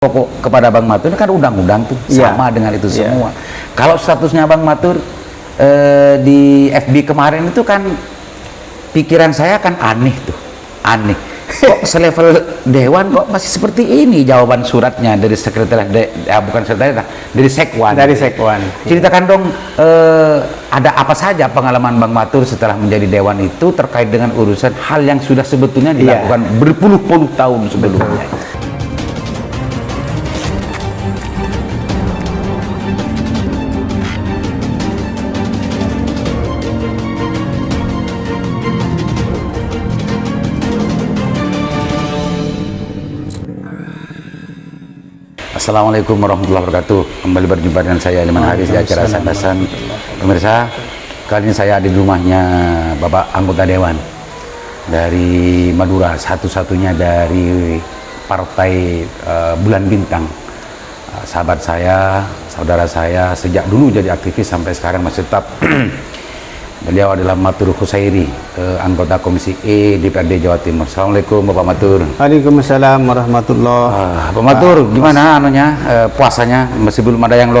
pokok kepada Bang Matur ini kan undang-undang tuh sama dengan itu semua. Kalau statusnya Bang Matur di FB kemarin itu kan pikiran saya kan aneh tuh, aneh. Kok selevel dewan kok masih seperti ini jawaban suratnya dari sekretariat bukan sekretariat, dari Sekwan. Dari Sekwan. Ceritakan dong ada apa saja pengalaman Bang Matur setelah menjadi dewan itu terkait dengan urusan hal yang sudah sebetulnya dilakukan berpuluh-puluh tahun sebelumnya. Assalamualaikum warahmatullahi wabarakatuh. Kembali berjumpa dengan saya Liman Haris di acara Sandasan. Pemirsa, kali ini saya ada di rumahnya Bapak anggota Dewan dari Madura, satu-satunya dari Partai Bulan Bintang. Sahabat saya, saudara saya, sejak dulu jadi aktivis sampai sekarang masih tetap. Beliau adalah Matur Husairi, anggota Komisi E DPRD Jawa Timur. Assalamualaikum Bapak Matur. Waalaikumsalam warahmatullahi. Bapak Matur, gimana anunya puasanya? Masih belum ada yang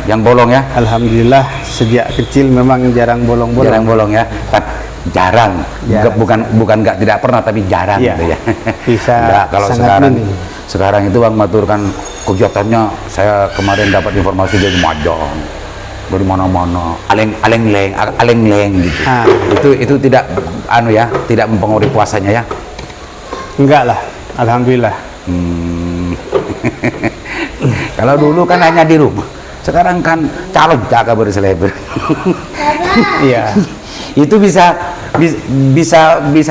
yang bolong ya? Alhamdulillah sejak kecil memang jarang bolong-bolong. Jarang bolong ya? Kan jarang. Bukan nggak tidak pernah tapi jarang gitu ya. Bisa. Nah, kalau sekarang itu Bang Matur kan kegiatannya, saya kemarin dapat informasi dari Majong, dari mana-mana, aleng-leng gitu. Itu tidak tidak mempengaruhi puasanya ya? Enggak lah, alhamdulillah. Kalau dulu kan hanya di rumah, sekarang kan calon jaga berseleber. Iya. Itu bisa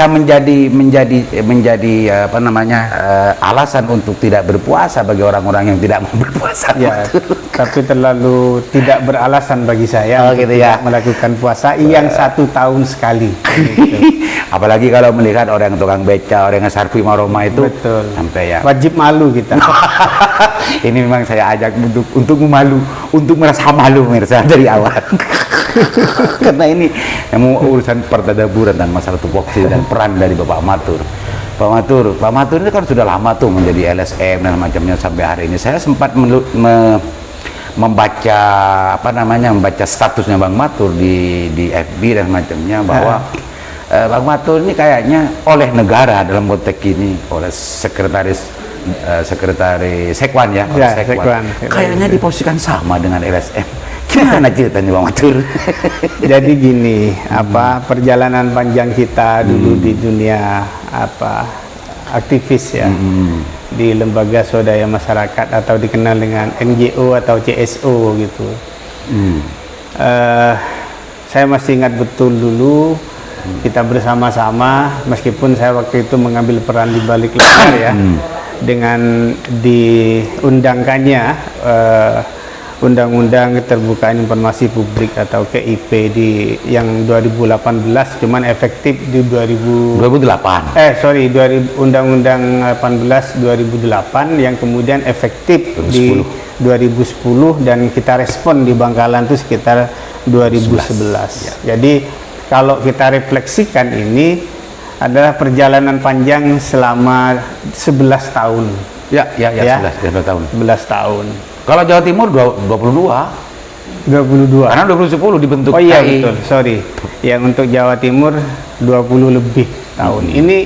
menjadi apa namanya alasan untuk tidak berpuasa bagi orang-orang yang tidak mau berpuasa. Ya, tapi terlalu tidak beralasan bagi saya gitu ya, melakukan puasa yang 1 tahun sekali. Gitu. Apalagi kalau melihat orang tukang beca, orang yang sarfi maroma itu. Betul. Sampai ya. Wajib malu kita. Ini memang saya ajak untuk memalu, untuk merasa malu pemirsa dari awal. Karena ini urusan pertadaburan dan masalah tupoksi dan peran dari Bapak Matur. Pak Matur ini kan sudah lama tuh menjadi LSM dan macamnya sampai hari ini. Saya sempat membaca membaca statusnya Bang Matur di FB dan macamnya bahwa Bang Matur ini kayaknya oleh negara dalam konteks ini, oleh sekretaris Sekwan ya, Sekwan. Kayaknya diposisikan sama dengan LSM. Gimana ceritanya Bang Matur? Jadi gini, perjalanan panjang kita dulu di dunia aktivis ya, di lembaga swadaya masyarakat atau dikenal dengan NGO atau CSO gitu. Saya masih ingat betul dulu kita bersama-sama, meskipun saya waktu itu mengambil peran di balik layar ya, dengan diundangkannya Undang-Undang Keterbukaan Informasi Publik atau KIP yang 2018, cuman efektif di 2008. Undang-Undang 18 2008 yang kemudian efektif 2010. Di 2010 dan kita respon di Bangkalan itu sekitar 2011. Ya. Jadi kalau kita refleksikan, ini adalah perjalanan panjang selama 11 tahun. Ya. 11 tahun. 11 tahun. Kalau Jawa Timur 22. Karena 2010 dibentuk. Oh iya betul, sorry. Yang untuk Jawa Timur 20 lebih tahun. Ini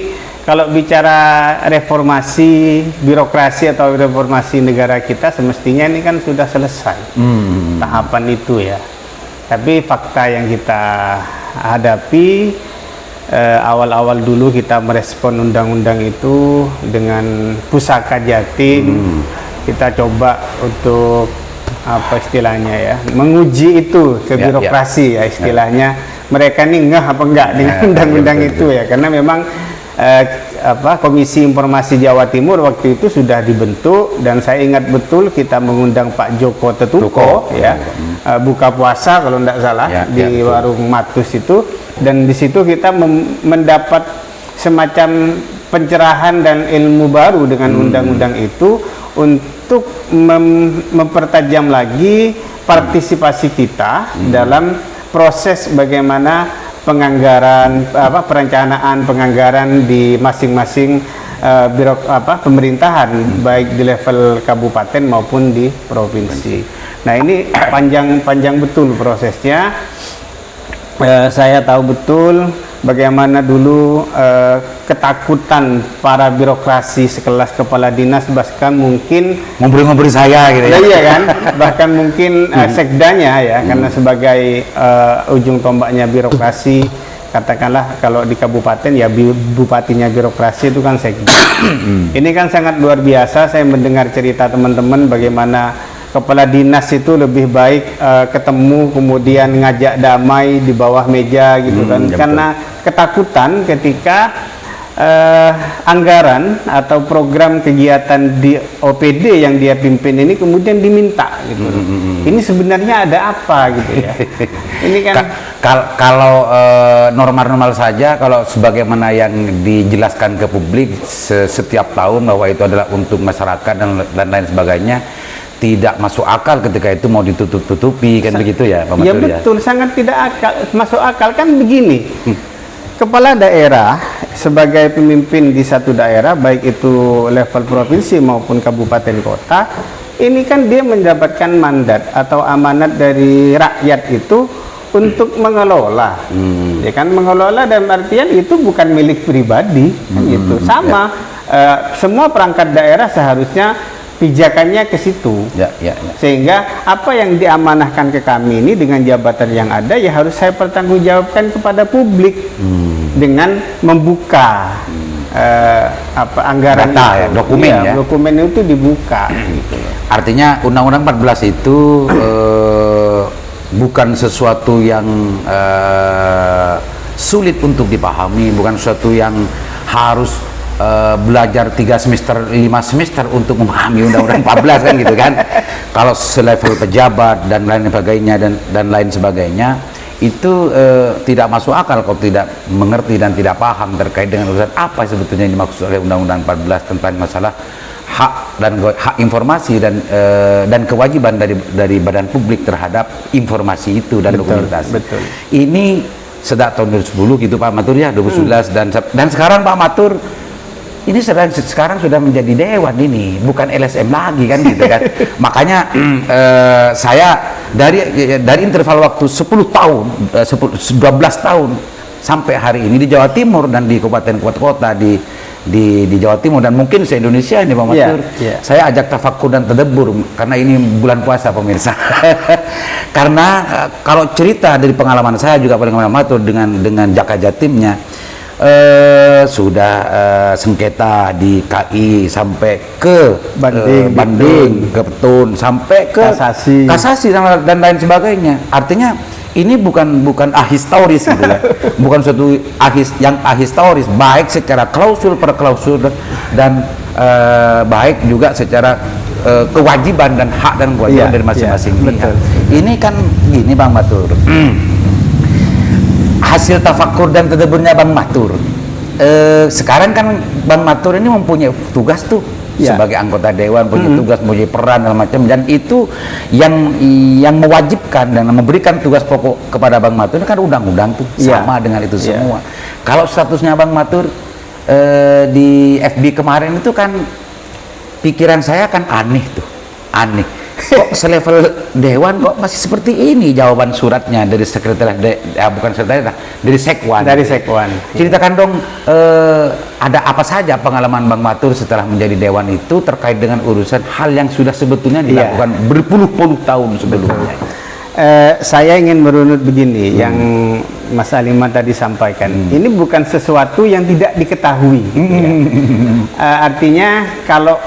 kalau bicara reformasi birokrasi atau reformasi negara kita, semestinya ini kan sudah selesai tahapan itu ya. Tapi fakta yang kita hadapi, awal-awal dulu kita merespon undang-undang itu dengan pusaka Jatim. Kita coba untuk menguji itu ke birokrasi ya istilahnya. Mereka nih ngeh apa enggak dengan undang-undang itu ya, karena memang Komisi Informasi Jawa Timur waktu itu sudah dibentuk, dan saya ingat betul kita mengundang Pak Joko Tetuko buka puasa kalau tidak salah di warung Matus itu, dan di situ kita mendapat semacam pencerahan dan ilmu baru dengan undang-undang itu untuk mempertajam lagi partisipasi kita dalam proses bagaimana penganggaran, perencanaan penganggaran di masing-masing pemerintahan baik di level kabupaten maupun di provinsi. Nah, ini panjang betul prosesnya. Saya tahu betul bagaimana dulu ketakutan para birokrasi sekelas kepala dinas, bahkan mungkin ngobrol-ngobrol saya gitu ya. Iya kan, bahkan mungkin sekdanya ya, karena sebagai ujung tombaknya birokrasi, katakanlah kalau di kabupaten ya bupatinya birokrasi itu kan sekda. Ini kan sangat luar biasa. Saya mendengar cerita teman-teman bagaimana kepala dinas itu lebih baik ketemu kemudian ngajak damai di bawah meja gitu kan, karena ketakutan ketika anggaran atau program kegiatan di OPD yang dia pimpin ini kemudian diminta gitu. Ini sebenarnya ada apa gitu ya? Ini kan kalau normal-normal saja, kalau sebagaimana yang dijelaskan ke publik setiap tahun bahwa itu adalah untuk masyarakat dan lain sebagainya, tidak masuk akal ketika itu mau ditutup-tutupi kan begitu ya Pak Matur? Ya betul, sangat tidak masuk akal kan begini. Kepala daerah sebagai pemimpin di satu daerah, baik itu level provinsi maupun kabupaten kota, ini kan dia mendapatkan mandat atau amanat dari rakyat itu untuk mengelola. Ya kan, mengelola dalam artian itu bukan milik pribadi kan gitu. Sama semua perangkat daerah seharusnya pijakannya ke situ. Sehingga apa yang diamanahkan ke kami ini dengan jabatan yang ada ya harus saya pertanggungjawabkan kepada publik dengan membuka anggaran data, itu. dokumen ya. Dokumen itu dibuka gitu. Artinya Undang-Undang 14 itu bukan sesuatu yang sulit untuk dipahami, bukan sesuatu yang harus belajar 3 semester, 5 semester untuk memahami Undang-Undang 14 kan gitu kan. Kalau selevel pejabat dan lain sebagainya dan lain sebagainya itu tidak masuk akal kalau tidak mengerti dan tidak paham terkait dengan urusan apa sebetulnya yang dimaksud oleh Undang-Undang 14 tentang masalah hak informasi dan kewajiban dari badan publik terhadap informasi itu dan dokumentasi. Betul. Ini sejak tahun 2010 gitu Pak Matur ya, 2011 dan sekarang Pak Matur ini sekarang sudah menjadi dewan, ini bukan LSM lagi kan gitu kan. Makanya saya dari interval waktu 10 tahun 12 tahun sampai hari ini di Jawa Timur dan di kabupaten kota di Jawa Timur dan mungkin se-Indonesia ini Pak Matur, saya ajak tafakur dan tadabbur karena ini bulan puasa pemirsa. Karena kalau cerita dari pengalaman saya juga pengalaman Matur dengan Jaka Jatimnya, sudah sengketa di KI sampai ke banding, ke petun, sampai ke kasasi dan lain sebagainya. Artinya ini bukan ahistoris gitu ya, bukan suatu yang ahistoris, baik secara klausul per klausul dan baik juga secara kewajiban dan hak dan kewajiban dari masing-masing pihak. Ini kan gini Bang Matur. Hasil tafakur dan tadabburnya Bang Matur. Sekarang kan Bang Matur ini mempunyai tugas tuh sebagai anggota dewan, punya tugas, punya peran dan macam, dan itu yang mewajibkan dan memberikan tugas pokok kepada Bang Matur kan undang-undang tuh sama dengan itu semua. Kalau statusnya Bang Matur di FB kemarin itu kan pikiran saya kan aneh tuh, aneh. Kok selevel dewan kok masih seperti ini jawaban suratnya dari sekretariat bukan sekretariat, dari Sekwan. Ceritakan dong ada apa saja pengalaman Bang Matur setelah menjadi dewan itu terkait dengan urusan hal yang sudah sebetulnya dilakukan berpuluh-puluh tahun sebelumnya. Saya ingin merunut begini yang Mas Aliman tadi sampaikan. Ini bukan sesuatu yang tidak diketahui. Artinya kalau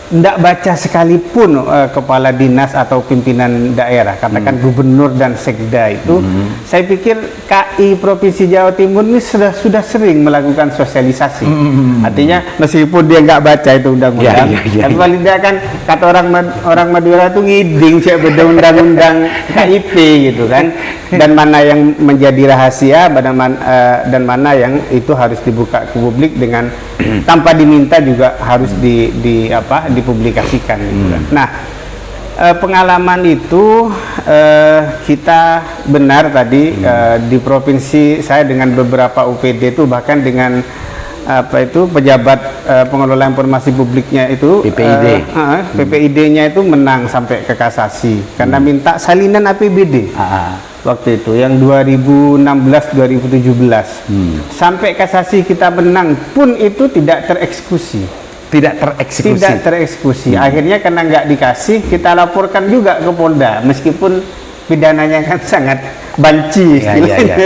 tidak baca sekalipun kepala dinas atau pimpinan daerah, katakan gubernur dan sekda itu, saya pikir KI Provinsi Jawa Timur ini sudah sering melakukan sosialisasi. Artinya meskipun dia nggak baca itu undang-undang, tapi paling tidak kan kata orang Madura itu ngiding sih beda undang-undang KIP gitu kan, dan mana yang menjadi rahasia dan mana yang itu harus dibuka ke publik dengan tanpa diminta juga harus dipublikasikan gitu kan. Nah, pengalaman itu kita benar tadi di provinsi saya dengan beberapa UPD itu bahkan dengan pejabat Pengelola Informasi Publiknya itu PPID. PPID-nya itu menang sampai ke kasasi karena minta salinan APBD. Waktu itu yang 2016-2017 sampai kasasi kita menang pun itu tidak tereksekusi. Akhirnya karena nggak dikasih, kita laporkan juga ke Polda meskipun pidananya kan sangat banci.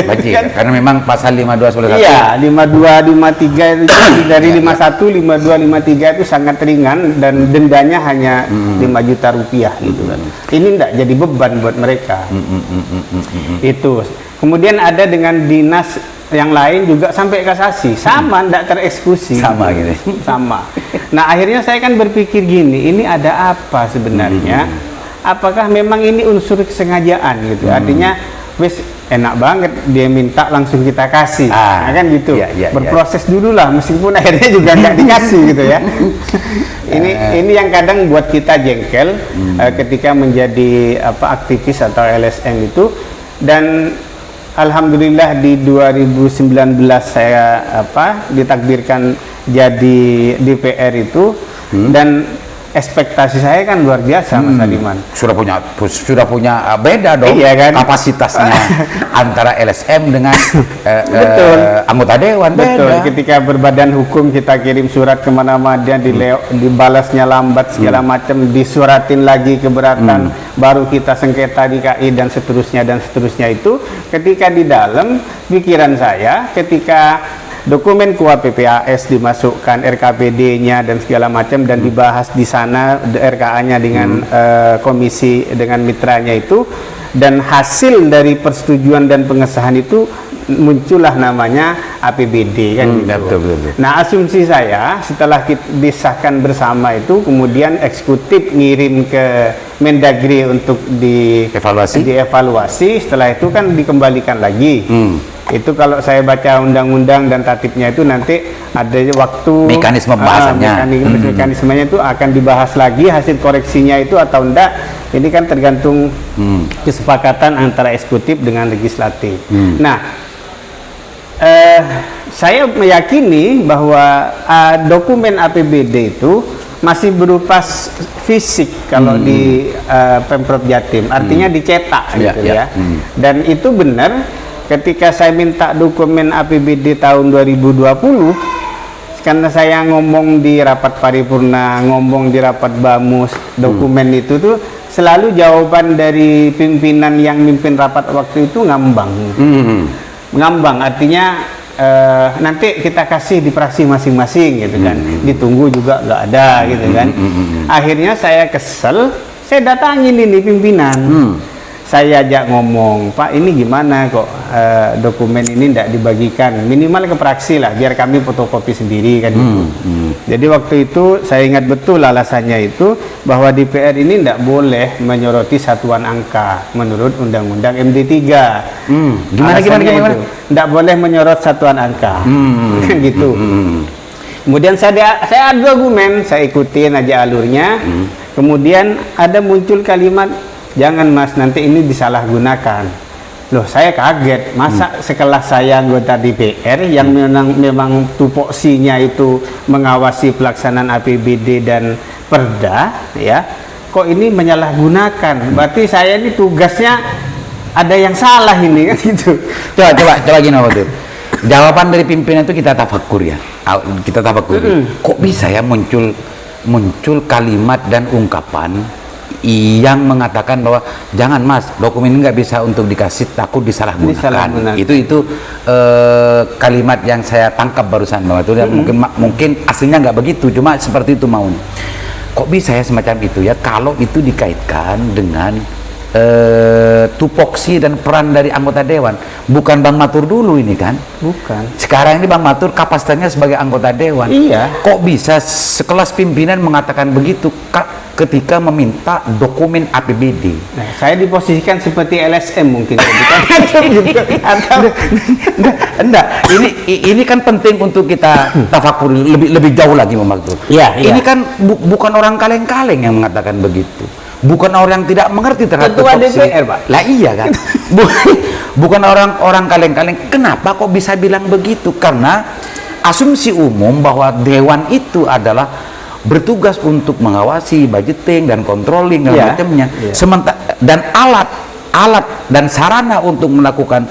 Banci. Karena memang pasal 52 Iya, 52 53 itu dari 51 52 53 itu sangat ringan dan dendanya hanya 5 juta rupiah gitu kan. Ini enggak jadi beban buat mereka. Itu. Kemudian ada dengan dinas yang lain juga sampai kasasi, sama enggak tereksekusi. Sama gitu. Sama. Nah, akhirnya saya kan berpikir gini, ini ada apa sebenarnya? Apakah memang ini unsur kesengajaan gitu? Artinya wes enak banget dia minta langsung kita kasih, nah, kan gitu. Berproses dulu lah, meskipun akhirnya juga nggak dikasih gitu ya. Ini yang kadang buat kita jengkel ketika menjadi aktivis atau LSM itu. Dan alhamdulillah di 2019 saya ditakdirkan jadi DPR itu, dan ekspektasi saya kan luar biasa, Mas Adiman. Sudah punya beda dong, iya kan? Kapasitasnya antara LSM dengan betul. Anggota dewan. Betul. Beda. Ketika berbadan hukum kita kirim surat kemana-mana, dibalasnya lambat segala macam, disuratin lagi keberatan, baru kita sengketa di KI dan seterusnya itu. Ketika di dalam pikiran saya, ketika dokumen KUA PPAS dimasukkan, RKPD-nya dan segala macam, dan dibahas di sana RKA-nya dengan komisi dengan mitranya itu, dan hasil dari persetujuan dan pengesahan itu muncullah namanya APBD kan gitu. Betul. Nah, asumsi saya setelah disahkan bersama itu, kemudian eksekutif ngirim ke Mendagri untuk dievaluasi, setelah itu kan dikembalikan lagi. Itu kalau saya baca undang-undang dan tatipnya itu nanti ada waktu mekanisme pembahasannya, mekanismenya itu akan dibahas lagi, hasil koreksinya itu atau enggak, ini kan tergantung kesepakatan antara eksekutif dengan legislatif. Nah, saya meyakini bahwa dokumen APBD itu masih berupa fisik kalau di Pemprov Jatim, artinya dicetak gitu ya. Dan itu benar. Ketika saya minta dokumen APBD tahun 2020, karena saya ngomong di rapat paripurna, ngomong di rapat bamus, dokumen itu tuh selalu jawaban dari pimpinan yang mimpin rapat waktu itu ngambang. Ngambang artinya nanti kita kasih di praksi masing-masing gitu kan. Ditunggu juga nggak ada gitu kan. Akhirnya saya kesel, saya datangin ini pimpinan. Saya ajak ngomong, Pak, ini gimana kok dokumen ini tidak dibagikan, minimal ke praksi lah, biar kami fotokopi sendiri kan gitu. Jadi waktu itu saya ingat betul alasannya itu, bahwa DPR ini tidak boleh menyoroti satuan angka menurut Undang-Undang MD3. Gimana? Tidak boleh menyorot satuan angka, kan gitu. Kemudian saya adu argumen, saya ikutin aja alurnya. Kemudian ada muncul kalimat, jangan Mas, nanti ini disalahgunakan. Loh, saya kaget, masa sekelas saya anggota DPR yang memang tupoksinya itu mengawasi pelaksanaan APBD dan Perda, ya, kok ini menyalahgunakan? Berarti saya ini tugasnya ada yang salah ini kan gitu. Coba gini waktu itu. Jawaban dari pimpinan itu kita tafakur ya. Kita tafakur. Kok bisa ya muncul kalimat dan ungkapan yang mengatakan bahwa jangan Mas, dokumen ini nggak bisa untuk dikasih, takut disalahgunakan. Itu kalimat yang saya tangkap barusan, bahwa itu mungkin aslinya nggak begitu, cuma seperti itu maunya. Kok bisa ya semacam itu ya, kalau itu dikaitkan dengan tupoksi dan peran dari anggota dewan. Bukan Bang Matur dulu ini kan? Bukan. Sekarang ini Bang Matur kapasitasnya sebagai anggota dewan. Iya. Kok bisa sekelas pimpinan mengatakan begitu ketika meminta dokumen APBD? Nah, saya diposisikan seperti LSM mungkin. Enggak. Ini kan penting untuk kita tafakur lebih jauh lagi, Bang Matur. Iya. Ini kan bukan orang kaleng-kaleng yang mengatakan begitu. Bukan orang yang tidak mengerti terhadap Ketua DPR, Pak. Lah iya kan. Bukan orang kaleng-kaleng. Kenapa kok bisa bilang begitu? Karena asumsi umum bahwa dewan itu adalah bertugas untuk mengawasi budgeting dan controlling dan macamnya. Sementara dan alat dan sarana untuk melakukan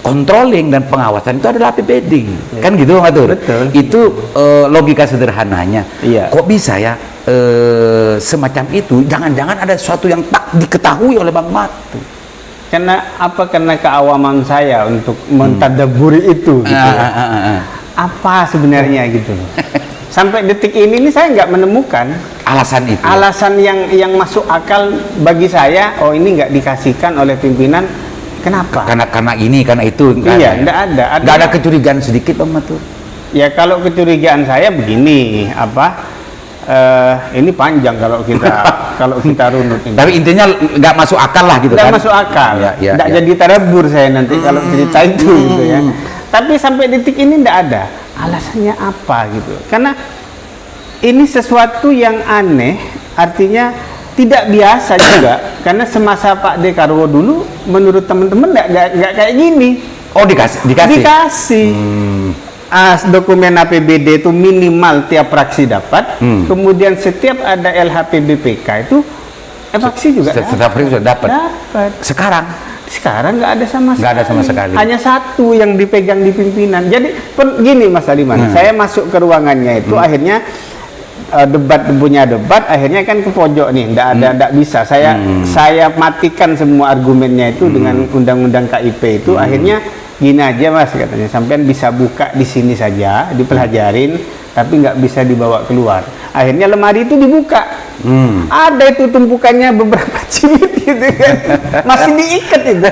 controlling dan pengawasan itu adalah APBD. Kan gitu Bang Matur? Betul. Itu logika sederhananya. Kok bisa ya semacam itu? Jangan-jangan ada sesuatu yang tak diketahui oleh Bang Matur. Karena keawaman saya untuk mentadaburi itu gitu. Apa sebenarnya gitu loh. Sampai detik ini saya nggak menemukan alasan itu. Alasan yang masuk akal bagi saya. Oh, ini nggak dikasihkan oleh pimpinan. Kenapa? Karena ini, karena itu. Iya, nggak ada. Nggak ada kecurigaan sedikit Bang Matur. Ya kalau kecurigaan saya begini, ini panjang kalau kita runut ini. Tapi intinya nggak masuk akal lah gitu nggak kan? masuk akal. Nggak jadi terabur saya nanti kalau cerita itu gitu ya. Tapi sampai detik ini nggak ada. Alasannya apa gitu? Karena ini sesuatu yang aneh, artinya tidak biasa juga. Karena semasa Pak Dekarwo dulu, menurut teman-teman nggak kayak gini. Oh, dikasih. Dokumen APBD itu minimal tiap fraksi dapat. Kemudian setiap ada LHPBPK itu fraksi juga setiap fraksi sudah dapat. Sekarang nggak ada sama sekali. Nggak ada sama sekali. Hanya satu yang dipegang di pimpinan. Jadi gini Mas Aliman, saya masuk ke ruangannya itu akhirnya punya debat, akhirnya kan ke pojok nih, nggak bisa. Saya matikan semua argumennya itu dengan undang-undang KIP itu. Akhirnya gini aja Mas katanya, sampean bisa buka di sini saja, dipelajarin, tapi nggak bisa dibawa keluar. Akhirnya lemari itu dibuka. Ada itu tumpukannya beberapa jilid gitu kan. Masih diikat itu.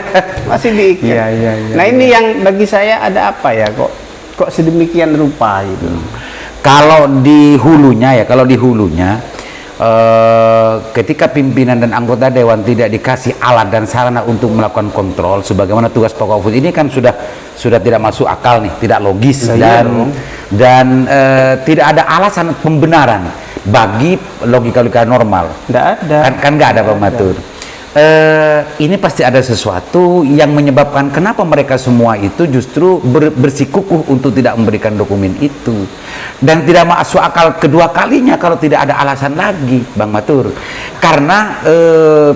Masih diikat. Nah, ini yang bagi saya ada apa ya, kok sedemikian rupa gitu. Kalau di hulunya ketika pimpinan dan anggota dewan tidak dikasih alat dan sarana untuk melakukan kontrol sebagaimana tugas pokok ini kan sudah tidak masuk akal nih, tidak logis dan tidak ada alasan pembenaran bagi logika normal. Nggak ada. Kan nggak ada Bang Matur. Ini pasti ada sesuatu yang menyebabkan kenapa mereka semua itu justru bersikukuh untuk tidak memberikan dokumen itu, dan tidak masuk akal kedua kalinya kalau tidak ada alasan lagi Bang Matur. Karena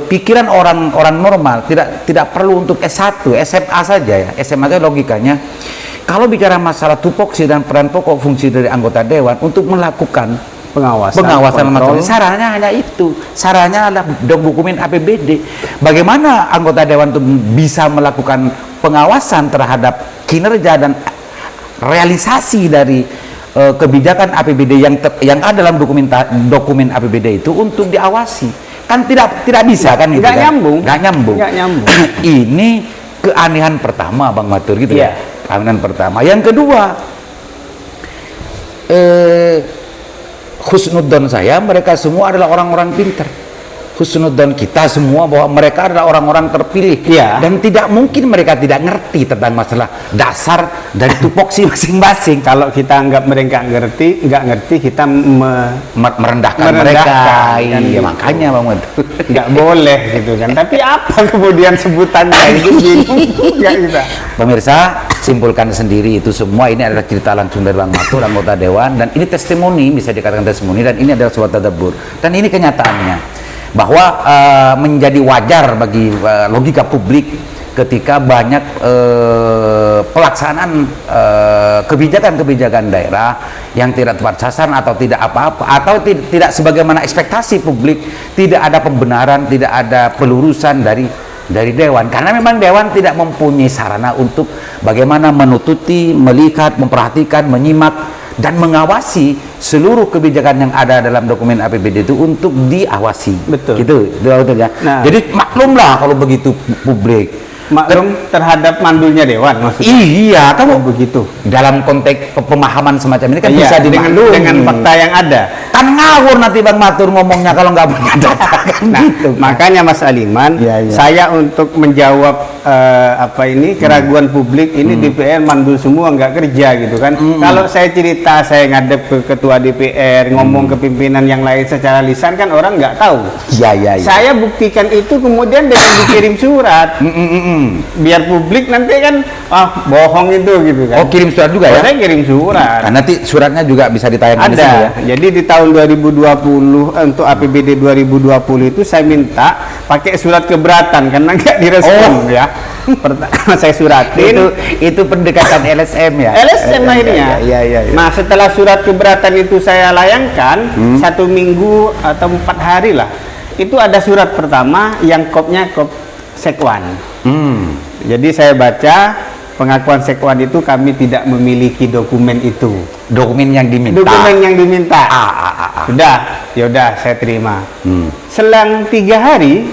pikiran orang normal tidak perlu untuk S1, SMA saja ya. SMA saja logikanya kalau bicara masalah tupoksi dan peran pokok fungsi dari anggota dewan untuk melakukan pengawasan macam sarannya hanya itu. Sarannya adalah dokumen APBD. Bagaimana anggota dewan itu bisa melakukan pengawasan terhadap kinerja dan realisasi dari kebijakan APBD yang ada dalam dokumen APBD itu untuk diawasi? Kan tidak bisa kan? Nggak nyambung. Ini keanehan pertama Bang Matur gitu ya. Keanehan pertama. Yang kedua, husnudzon saya, mereka semua adalah orang-orang pintar. Husnudzon kita semua bahwa mereka adalah orang-orang terpilih, dan tidak mungkin mereka tidak ngerti tentang masalah dasar dari tupoksi masing-masing. Kalau kita anggap mereka nggak ngerti, kita merendahkan mereka. Iya, makanya Bang Matur nggak boleh gitu kan. Tapi apa kemudian sebutannya itu nggak kita. Pemirsa, simpulkan sendiri itu semua ini adalah cerita langsung dari Bang Matur, anggota dewan, dan ini testimoni, bisa dikatakan testimoni, dan ini adalah sebuah tadabbur, dan ini kenyataannya bahwa menjadi wajar bagi logika publik ketika banyak pelaksanaan kebijakan-kebijakan daerah yang tidak tepat sasaran atau tidak apa-apa atau tidak sebagaimana ekspektasi publik, tidak ada pembenaran, tidak ada pelurusan dari dewan, karena memang dewan tidak mempunyai sarana untuk bagaimana menututi, melihat, memperhatikan, menyimak dan mengawasi seluruh kebijakan yang ada dalam dokumen APBD itu untuk diawasi. Betul. Gitu, betul ya. Nah, jadi maklumlah kalau begitu publik. Maklum terhadap mandulnya dewan maksudnya. Iya, kamu begitu. Dalam konteks pemahaman semacam ini kan bisa dengan fakta yang ada. Kan ngawur nanti Bang Matur ngomongnya kalau nggak punya data. Nah, Gitu. makanya Mas Aliman, saya untuk menjawab keraguan publik ini DPR mandul semua nggak kerja gitu kan. Kalau saya cerita saya ngadep ke ketua DPR, ngomong ke pimpinan yang lain secara lisan kan orang nggak tahu. Iya. Saya buktikan itu kemudian dengan dikirim surat. Biar publik nanti kan bohong itu gitu kan. Oh, kirim surat juga ya? Saya kirim surat. Nah, nanti suratnya juga bisa ditayangkan di Ada. sini ya. Jadi di tahun 2020 untuk APBD 2020 itu saya minta pakai surat keberatan karena nggak direspon ya. Pertama saya suratin Itu pendekatan LSM ya. LSM akhirnya. Iya. Nah setelah surat keberatan itu saya layangkan 1 minggu atau 4 hari lah. Itu ada surat pertama yang kopnya kop Sekwan. Jadi saya baca pengakuan Sekwan itu kami tidak memiliki dokumen itu. Dokumen yang diminta. Dokumen yang diminta. Sudah, yaudah saya terima. Selang 3 hari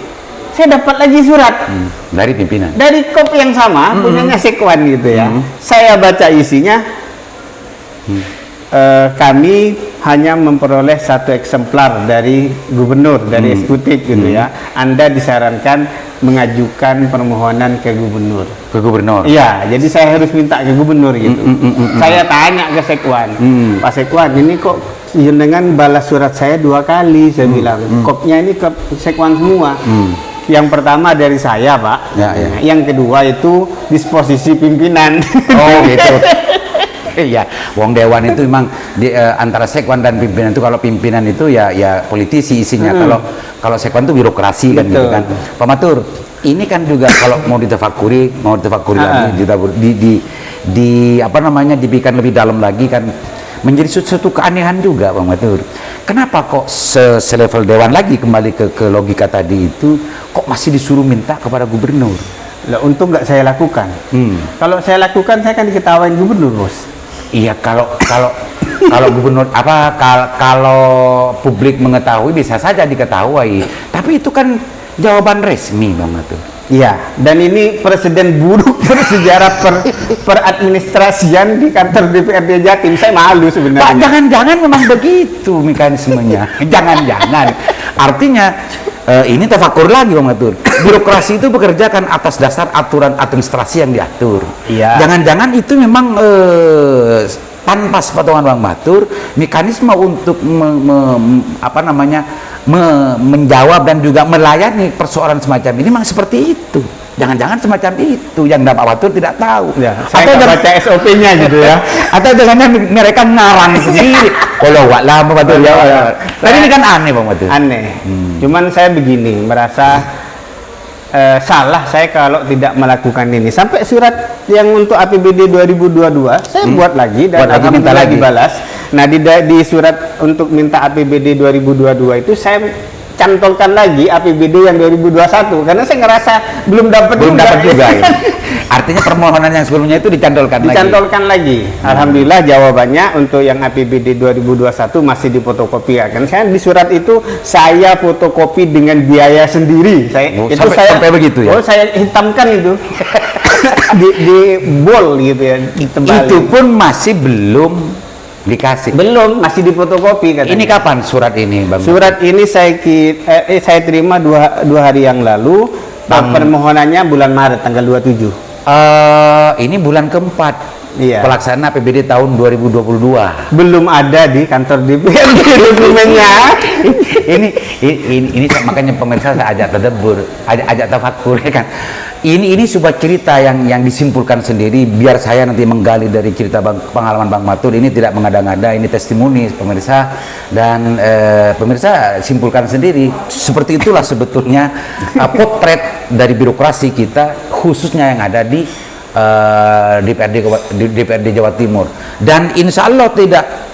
saya dapat lagi surat Dari pimpinan. dari kop yang sama punyanya Sekwan gitu ya. Saya baca isinya. Kami hanya memperoleh 1 eksemplar dari gubernur, dari eksekutif gitu ya. Anda disarankan mengajukan permohonan ke gubernur. Ke gubernur. Iya, jadi saya harus minta ke gubernur gitu. Saya tanya ke Sekwan, Pak Sekwan, ini kok jenengan balas surat saya 2 kali, saya bilang. Kopnya ini ke Sekwan semua. Yang pertama dari saya, Pak. Ya. Yang kedua itu disposisi pimpinan. Oh gitu. Iya, wong dewan itu memang antara Sekwan dan pimpinan itu, kalau pimpinan itu ya politisi isinya, kalau Sekwan itu birokrasi kan gitu kan. Pak Matur, ini kan juga kalau mau ditafakuri lagi, dibikin lebih dalam lagi kan, menjadi suatu keanehan juga Pak Matur. Kenapa kok selevel dewan lagi, kembali ke logika tadi itu, kok masih disuruh minta kepada gubernur? Lah, untung nggak saya lakukan. Kalau saya lakukan saya kan diketawain gubernur, Bos. Iya, kalau gubernur kalau publik mengetahui bisa saja diketahui, tapi itu kan jawaban resmi Bang Matur. Iya, dan ini presiden buruk bersejarah peradministrasian di kantor DPRD Jatim. Saya malu sebenarnya. Pak, jangan-jangan memang begitu mekanismenya. Jangan-jangan. Artinya ini tafakur lagi Bang Matur. Birokrasi itu bekerja kan atas dasar aturan administrasi yang diatur. Iya. Jangan-jangan itu memang tanpa sepotongan Bang Matur, mekanisme untuk menjawab dan juga melayani persoalan semacam ini memang seperti itu. Jangan-jangan semacam itu yang Pak Matur tidak tahu. Ya, saya nggak baca SOP-nya gitu ya. Atau jangan mereka ngarang sendiri. Kalau lah Pak Matur ya. Tapi ini kan aneh Bang Matur. Aneh. Cuman saya begini, merasa salah saya kalau tidak melakukan ini. Sampai surat yang untuk APBD 2022 saya buat lagi dan minta lagi dibalas. Nah, di surat untuk minta APBD 2022 itu saya cantolkan lagi APBD yang 2021 karena saya ngerasa belum dapat juga ya. Artinya permohonan yang sebelumnya itu dicantolkan lagi. Alhamdulillah jawabannya untuk yang APBD 2021 masih difotokopi ya. Kan saya di surat itu saya fotokopi dengan biaya sendiri. Sampai begitu ya. Oh, saya hitamkan itu. di bol gitu ya, ditebal. Itu pun masih belum dikasih. Belum, masih difotokopi katanya. Ini kapan surat ini, Bang? Surat ini saya terima dua hari yang lalu. Permohonannya bulan Maret tanggal 27. Ini bulan keempat. Iya. Pelaksanaan APBD tahun 2022. Belum ada di kantor DPRD dokumennya. ini makanya pemirsa saya ajak tadabur, ajak tafakur ya kan. Ini sebuah cerita yang disimpulkan sendiri, biar saya nanti menggali dari cerita pengalaman Bang Matur. Ini tidak mengada-ngada, ini testimoni pemirsa, dan pemirsa simpulkan sendiri. Seperti itulah sebetulnya potret dari birokrasi kita, khususnya yang ada di DPRD Jawa Timur. Dan insya Allah tidak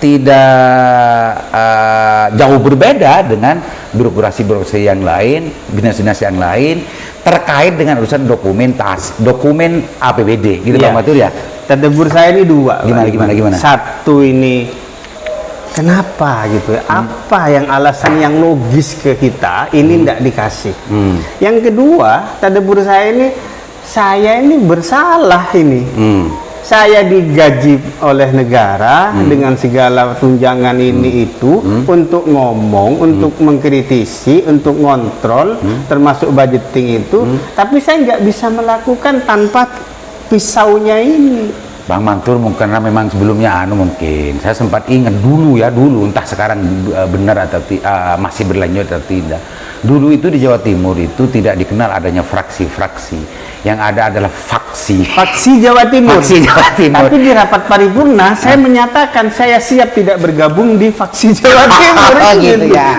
jauh berbeda dengan birokrasi yang lain, dinas-dinas yang lain terkait dengan urusan dokumen APBD gitu, ya. Pak Matur ya. Tadabur saya ini dua. Gimana? Satu, ini kenapa gitu ya? Apa yang alasan yang logis ke kita ini tidak dikasih? Yang kedua, tadabur saya ini bersalah ini. saya digaji oleh negara dengan segala tunjangan ini itu untuk ngomong, untuk mengkritisi, untuk ngontrol, termasuk budgeting itu, tapi saya nggak bisa melakukan tanpa pisaunya ini. Bang Mantur, karena memang sebelumnya mungkin saya sempat ingat dulu entah sekarang benar atau masih berlanjut atau tidak. Dulu itu di Jawa Timur itu tidak dikenal adanya fraksi-fraksi, yang ada adalah faksi. Faksi Jawa Timur. Faksi Jawa Timur. Tapi di rapat paripurna saya menyatakan saya siap tidak bergabung di faksi Jawa Timur. Gitu ya.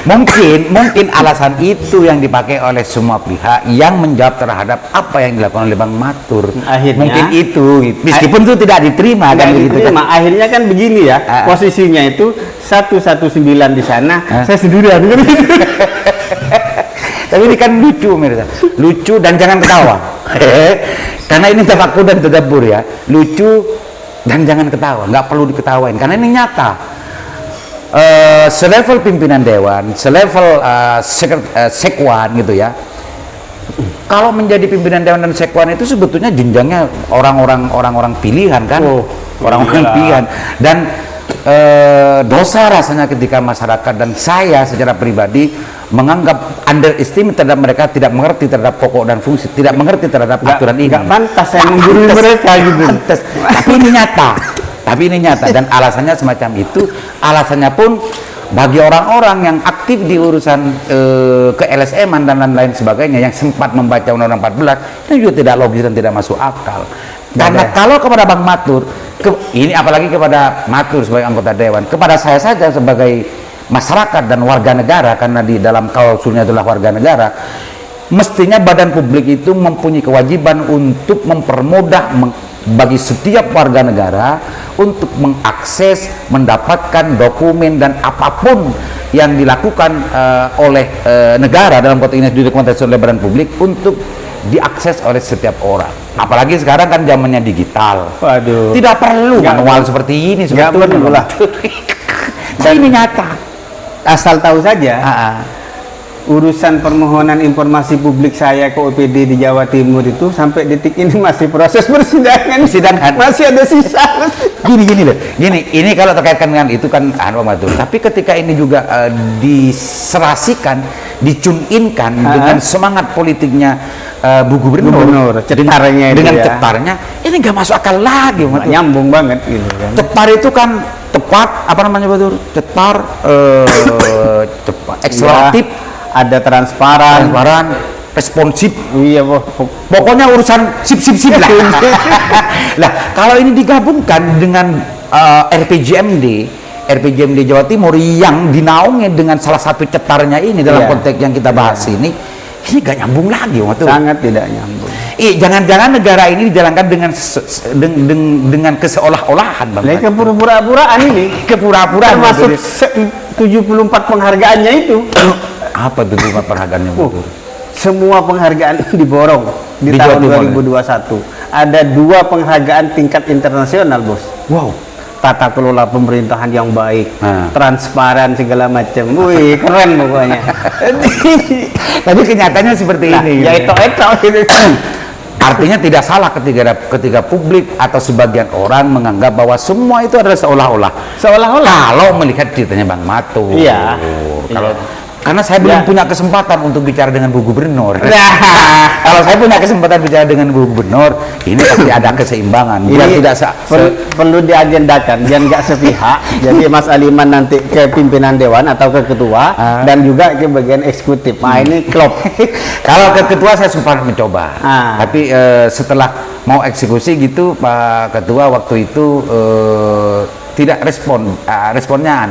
mungkin alasan itu yang dipakai oleh semua pihak yang menjawab terhadap apa yang dilakukan oleh Bang Matur. Akhirnya, mungkin itu, meskipun itu tidak diterima kan begitu kan. Akhirnya kan begini ya, posisinya itu 119 di sana, saya sendirian. Tapi ini kan lucu, Mirza. Lucu dan jangan ketawa. Karena ini tafakur dan tadabbur ya. Lucu dan jangan ketawa, nggak perlu diketawain karena ini nyata. Selevel pimpinan dewan, selevel sekwan gitu ya. Kalau menjadi pimpinan dewan dan sekwan itu sebetulnya jenjangnya orang-orang pilihan kan, orang-orang pilihan. Dan dosa rasanya ketika masyarakat dan saya secara pribadi menganggap underestimate terhadap mereka, tidak mengerti terhadap pokok dan fungsi, tidak mengerti terhadap aturan ini. Nggak pantas saya menggurui mereka gitu. Pantas. Tapi ini nyata. Tapi ini nyata dan alasannya semacam itu. Alasannya pun bagi orang-orang yang aktif di urusan ke LSM-an dan lain-lain sebagainya yang sempat membaca Undang-Undang 14 itu juga tidak logis dan tidak masuk akal. Karena kalau kepada Bang Matur, ini apalagi kepada Matur sebagai anggota dewan, kepada saya saja sebagai masyarakat dan warga negara, karena di dalam klausulnya adalah warga negara, mestinya badan publik itu mempunyai kewajiban untuk mempermudah bagi setiap warga negara untuk mengakses, mendapatkan dokumen dan apapun yang dilakukan oleh negara dalam konteks ini didokumentasi oleh badan publik untuk diakses oleh setiap orang. Apalagi sekarang kan zamannya digital. Waduh. Tidak perlu manual seperti ini sebetulnya. Dan ini nyata. Asal tahu saja, urusan permohonan informasi publik saya ke OPD di Jawa Timur itu sampai detik ini masih proses persidangan. Masih ada sisa. Gini, ini kalau terkaitkan dengan itu kan Matur. Tapi ketika ini juga diserasikan, dicun-inkan dengan semangat politiknya Bu Gubernur, cetarnya itu dengan ya. cetarnya, ini nggak masuk akal lagi. Nyambung banget gitu kan. Cetar itu kan tepat, apa namanya Batur? Cetar, cepat, eksploratif, ada transparan, responsif. Iya, pokoknya urusan sip lah. Lah, kalau ini digabungkan dengan RPJMD Jawa Timur yang dinaungi dengan salah satu cetarnya ini dalam konteks yang kita bahas ini gak nyambung lagi, Matur. Sangat tidak nyambung. Jangan-jangan negara ini dijalankan dengan keseolah-olahan, Bang. Kepura-puraan ini, kepura-puraan termasuk 74 penghargaannya itu. Apa tuh 74 penghargaannya, Matur? Semua penghargaan diborong di tahun 2021. Ada 2 penghargaan tingkat internasional, Bos. Wow. Tata kelola pemerintahan yang baik, transparan segala macam. Wih, keren pokoknya. Tapi kenyataannya seperti ini. Ya itu gitu. Artinya tidak salah ketika publik atau sebagian orang menganggap bahwa semua itu adalah seolah-olah. Kalau melihat ceritanya Bang Matur. Iya. Karena saya belum punya kesempatan untuk bicara dengan Bu Gubernur. Kalau saya punya kesempatan bicara dengan Bu Gubernur, ini pasti ada keseimbangan. Perlu diagendakan, jangan nggak sepihak. Jadi Mas Aliman nanti ke pimpinan dewan atau ke ketua dan juga ke bagian eksekutif. Nah ini klop. Kalau ke ketua saya sempat mencoba, tapi setelah mau eksekusi gitu Pak Ketua waktu itu tidak responnya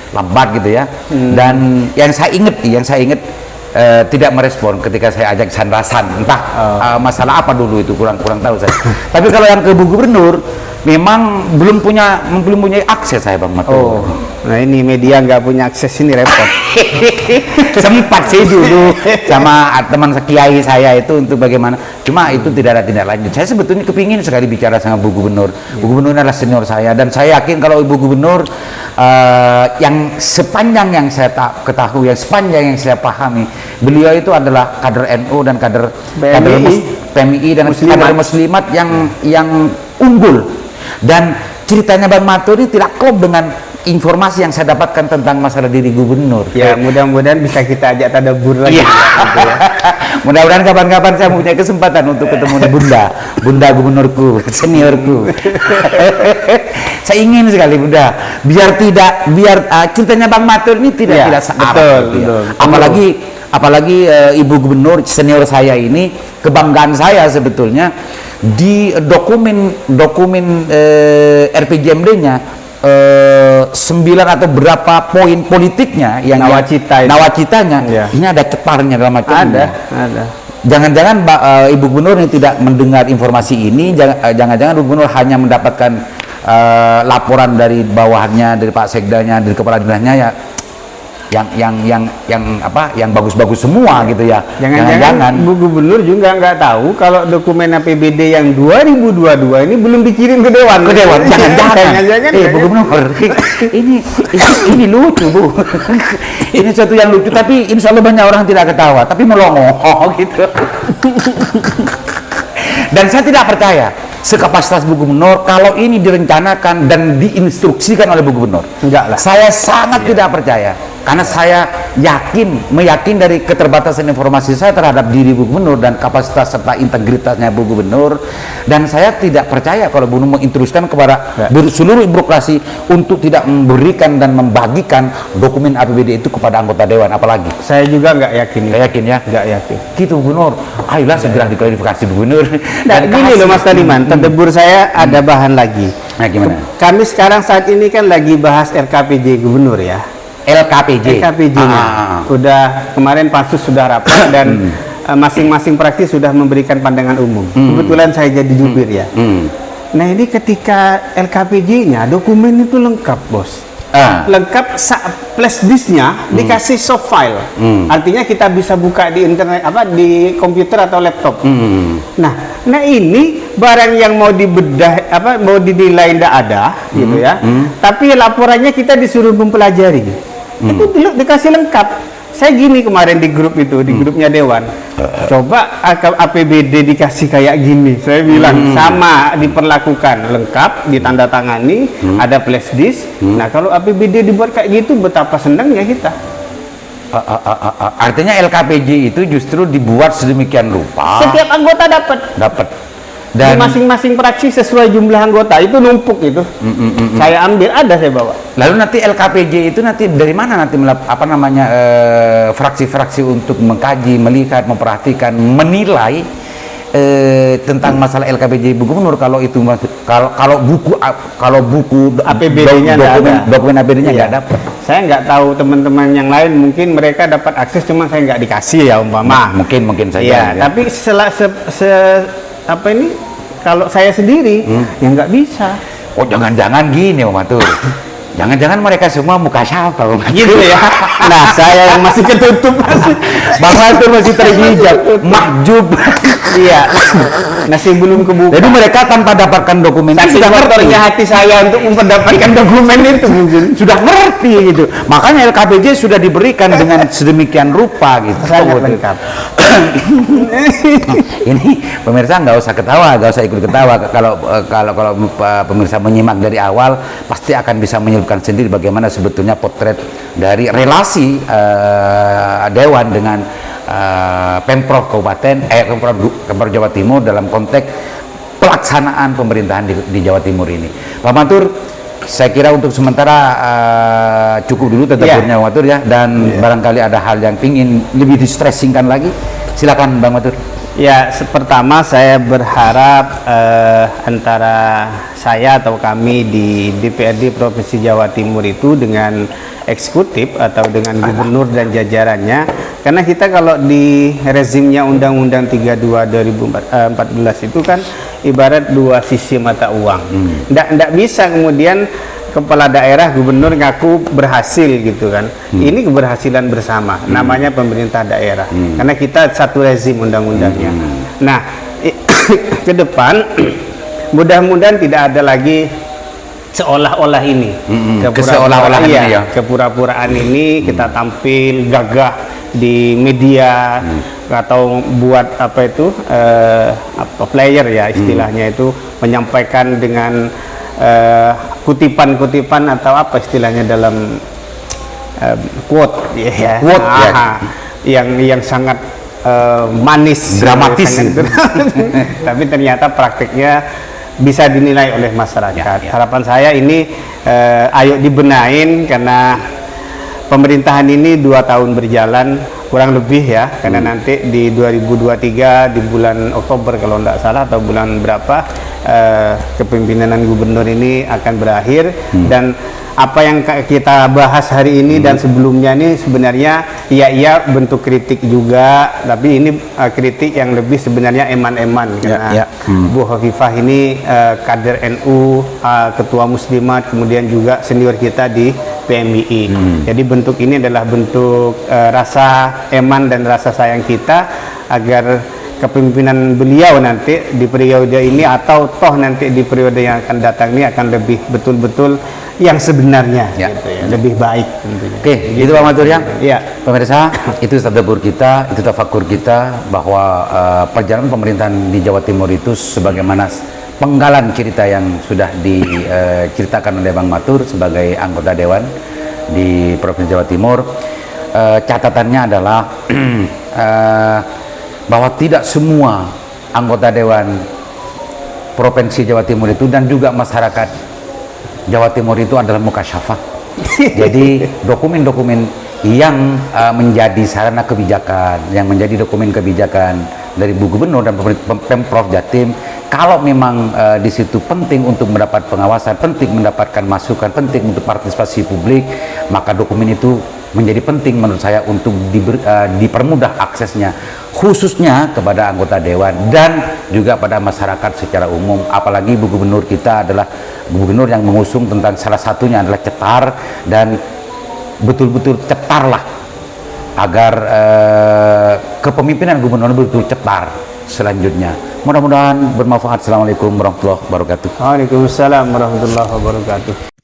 lambat gitu ya. Dan yang saya ingat tidak merespon ketika saya ajak sandasan, entah masalah apa dulu itu kurang tahu saya. Tapi kalau yang ke Bu Gubernur memang belum punya akses saya Bang Matur. Oh, nah ini media nggak punya akses ini repot. Sempat sih dulu sama teman kiai saya itu untuk bagaimana, cuma itu tidak ada tindak lanjut. Saya sebetulnya kepingin sekali bicara sama Bu Gubernur. Bu Gubernur adalah senior saya, dan saya yakin kalau Ibu Gubernur yang sepanjang yang saya ketahui, yang sepanjang yang saya pahami, beliau itu adalah kader NU dan kader PMI dan kader muslimat yang unggul. Dan ceritanya Bang Matur ini tidak klop dengan informasi yang saya dapatkan tentang masalah diri gubernur. Ya, mudah-mudahan bisa kita ajak tadabbur lagi. Ya. Gitu ya. Mudah-mudahan kapan-kapan saya punya kesempatan untuk ketemu Bunda gubernurku, seniorku. Saya ingin sekali Bunda, biar ceritanya Bang Matur ini tidak betul, gitu ya. betul. Apalagi Ibu Gubernur senior saya ini, kebanggaan saya sebetulnya di dokumen RPJMD-nya 9 atau berapa poin politiknya yang nawacitanya ini ada cetarnya dalam macamnya. Ada. Jangan-jangan Ibu Gubernur yang tidak mendengar informasi ini, jangan-jangan Ibu Gubernur hanya mendapatkan laporan dari bawahannya, dari Pak Sekdanya, dari kepala dinasnya ya, yang bagus-bagus semua gitu ya. Jangan-jangan Bu Gubernur juga nggak tahu kalau dokumen APBD yang 2022 ini belum dikirim ke Dewan. Jangan-jangan. Bu Gubernur, ini lucu Bu. Ini sesuatu yang lucu, tapi insya Allah banyak orang tidak ketawa, tapi melongo gitu. Dan saya tidak percaya sekapasitas Bu Gubernur kalau ini direncanakan dan diinstruksikan oleh Bu Gubernur. Enggak lah. Saya sangat tidak percaya, karena saya meyakini dari keterbatasan informasi saya terhadap diri Bu Gubernur dan kapasitas serta integritasnya Bu Gubernur, dan saya tidak percaya kalau Bu Gubernur menginstruksikan kepada seluruh birokrasi untuk tidak memberikan dan membagikan dokumen APBD itu kepada anggota Dewan, apalagi. Saya juga nggak yakin. Nggak yakin ya? Nggak yakin. Gitu Bu Gubernur, ayolah segera diklarifikasi Bu Gubernur. Dan gini loh Mas Taliman, terdebur saya ada bahan lagi. Nah gimana? Kami sekarang saat ini kan lagi bahas RKPJ Gubernur ya. LKPJ-nya. Udah kemarin pansus sudah rapat dan masing-masing fraksi sudah memberikan pandangan umum. Kebetulan saya jadi jubir ya. Nah ini ketika LKPJ-nya dokumen itu lengkap bos. Lengkap, flash disknya dikasih soft file. Artinya kita bisa buka di internet, di komputer atau laptop. Nah ini barang yang mau dibedah, mau dinilai tidak ada, gitu ya. Tapi laporannya kita disuruh mempelajari. Itu dulu dikasih lengkap. Saya gini kemarin di grup itu, di grupnya Dewan. Coba APBD dikasih kayak gini. Saya bilang sama diperlakukan lengkap, ditandatangani, ada flash disk. Nah kalau APBD dibuat kayak gitu, betapa senangnya kita. Artinya LKPJ itu justru dibuat sedemikian rupa. Setiap anggota dapat. Dan masing-masing fraksi sesuai jumlah anggota itu numpuk itu. Saya ambil, saya bawa. Lalu nanti LKPJ itu nanti dari mana nanti fraksi-fraksi untuk mengkaji, melihat, memperhatikan, menilai tentang masalah LKPJ Bu Gubernur, kalau itu kalau buku APBD-nya dokumen APBD-nya nggak dapat. Saya nggak tahu teman-teman yang lain, mungkin mereka dapat akses, cuma saya nggak dikasih ya umpama. Mungkin saja. Iya, tapi ini kalau saya sendiri ya nggak bisa. Oh jangan-jangan gini Om Matur. Jangan-jangan mereka semua muka siapa gitu ya. Nah saya yang masih ketutup, Bang Matur masih terhijab, mahjub. Iya, masih belum kebuka. Jadi mereka tanpa dapatkan dokumen itu sudah motornya hati saya untuk mendapatkan dokumen itu mungkin sudah ngerti gitu. Makanya LKPJ sudah diberikan dengan sedemikian rupa gitu. Sangat lengkap. Ini pemirsa nggak usah ketawa, nggak usah ikut ketawa. Kalau pemirsa menyimak dari awal, pasti akan bisa menyebutkan sendiri bagaimana sebetulnya potret dari relasi Dewan dengan Pemprov Kabupaten, Pemprov Jawa Timur dalam konteks pelaksanaan pemerintahan di Jawa Timur ini. Pak Matur, saya kira untuk sementara cukup dulu terdeburnya Pak Matur ya, dan barangkali ada hal yang ingin lebih distressingkan lagi, silakan Bang Matur. Ya, pertama saya berharap antara saya atau kami di DPRD Provinsi Jawa Timur itu dengan eksekutif atau dengan gubernur dan jajarannya, karena kita kalau di rezimnya Undang-Undang 32 2014 itu kan ibarat dua sisi mata uang. Nggak bisa kemudian kepala daerah, gubernur ngaku berhasil gitu kan. Ini keberhasilan bersama, namanya pemerintah daerah. Karena kita satu rezim undang-undangnya. Nah, ke depan mudah-mudahan tidak ada lagi seolah-olah ini. Keseolah-olahan ini ya. Kepura-puraan ini kita tampil gagah di media atau buat apa itu player ya istilahnya, itu menyampaikan dengan kutipan-kutipan atau apa istilahnya dalam quote ya, yang sangat manis, dramatis, tapi ternyata prakteknya bisa dinilai oleh masyarakat. Harapan saya ini ayo dibenahin, karena pemerintahan ini 2 tahun berjalan kurang lebih ya, karena nanti di 2023 di bulan Oktober kalau tidak salah atau bulan berapa kepemimpinan gubernur ini akan berakhir. Dan apa yang kita bahas hari ini dan sebelumnya ini sebenarnya iya bentuk kritik juga, tapi ini kritik yang lebih sebenarnya eman-eman, karena Bu Hovifah ini kader NU, ketua muslimat, kemudian juga senior kita di PMII. Jadi bentuk ini adalah bentuk rasa eman dan rasa sayang kita agar kepemimpinan beliau nanti di periode ini atau toh nanti di periode yang akan datang ini akan lebih betul-betul yang sebenarnya gitu ya, lebih baik tentunya. Oke, gitu Pak Maturiang. Ya, pemirsa, itu tadabbur kita, itu tafakur kita bahwa perjalanan pemerintahan di Jawa Timur itu sebagaimana penggalan cerita yang sudah diceritakan oleh Bang Matur sebagai anggota dewan di Provinsi Jawa Timur. Catatannya adalah bahwa tidak semua anggota dewan Provinsi Jawa Timur itu dan juga masyarakat Jawa Timur itu adalah mukasyafah. Jadi dokumen-dokumen yang menjadi sarana kebijakan, yang menjadi dokumen kebijakan dari Bu Gubernur dan Pemprov Jatim, kalau memang di situ penting untuk mendapat pengawasan, penting mendapatkan masukan, penting untuk partisipasi publik, maka dokumen itu menjadi penting menurut saya untuk dipermudah aksesnya, khususnya kepada anggota dewan dan juga pada masyarakat secara umum. Apalagi Bu Gubernur kita adalah gubernur yang mengusung tentang salah satunya adalah cetar, dan betul-betul cetarlah agar kepemimpinan gubernur betul cetar selanjutnya. Mudah-mudahan bermanfaat. Assalamualaikum warahmatullahi wabarakatuh. Waalaikumsalam warahmatullahi wabarakatuh.